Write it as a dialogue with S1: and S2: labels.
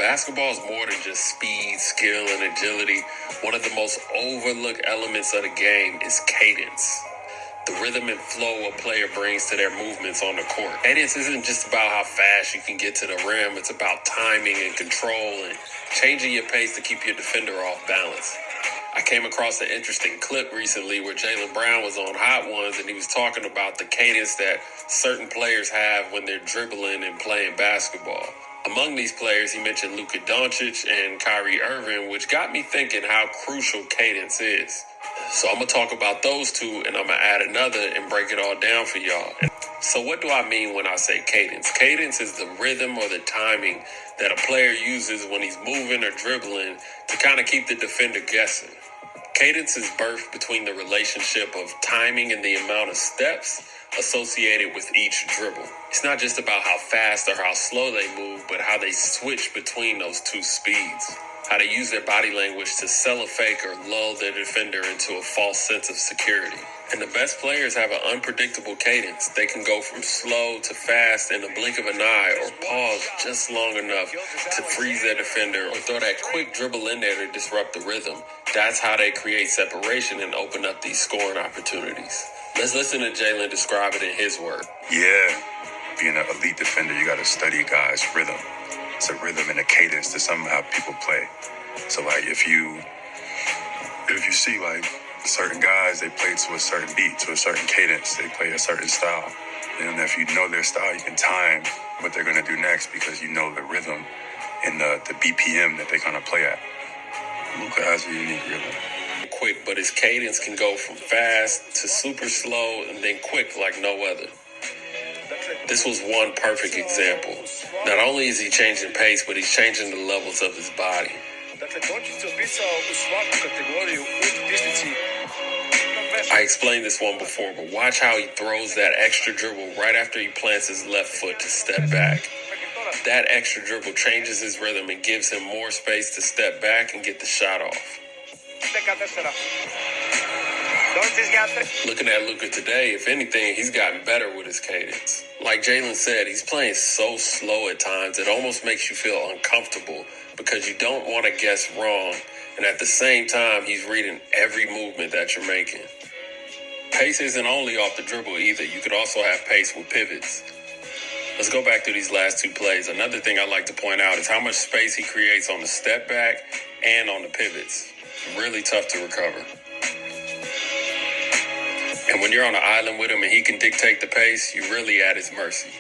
S1: basketball is more than just speed, skill, and agility. One of the most overlooked elements of the game is cadence. The rhythm and flow a player brings to their movements on the court. Cadence isn't just about how fast you can get to the rim. It's about timing and control and changing your pace to keep your defender off balance. I came across an interesting clip recently where Jaylen Brown was on Hot Ones, and he was talking about the cadence that certain players have when they're dribbling and playing basketball. Among these players, he mentioned Luka Doncic and Kyrie Irving, which got me thinking how crucial cadence is. So I'm going to talk about those two, and I'm going to add another and break it all down for y'all. So what do I mean when I say cadence? Cadence is the rhythm or the timing that a player uses when he's moving or dribbling to kind of keep the defender guessing. Cadence is birthed between the relationship of timing and the amount of steps associated with each dribble. It's not just about how fast or how slow they move, but how they switch between those two speeds. How they use their body language to sell a fake or lull their defender into a false sense of security. And the best players have an unpredictable cadence. They can go from slow to fast in the blink of an eye, or pause just long enough to freeze their defender, or throw that quick dribble in there to disrupt the rhythm. That's how they create separation and open up these scoring opportunities. Let's listen to Jaylen describe it in his words.
S2: Yeah, being an elite defender, you got to study guys' rhythm. It's a rhythm and a cadence to somehow people play. So like if you see like certain guys, they play to a certain beat, to a certain cadence, they play a certain style. And if you know their style, you can time what they're gonna do next because you know the rhythm and the BPM that they're gonna play at. Luka has a unique rhythm.
S1: Quick, but his cadence can go from fast to super slow and then quick like no other. This was one perfect example. Not only is he changing pace, but he's changing the levels of his body. I explained this one before, but watch how he throws that extra dribble right after he plants his left foot to step back. That extra dribble changes his rhythm and gives him more space to step back and get the shot off. Looking at Luka today, if anything, he's gotten better with his cadence. Like Jaylen said, he's playing so slow at times, it almost makes you feel uncomfortable because you don't want to guess wrong, and at the same time, he's reading every movement that you're making. Pace isn't only off the dribble either. You could also have pace with pivots. Let's go back to these last two plays. Another thing I like to point out is how much space he creates on the step back and on the pivots. Really tough to recover. And when you're on an island with him and he can dictate the pace, you're really at his mercy.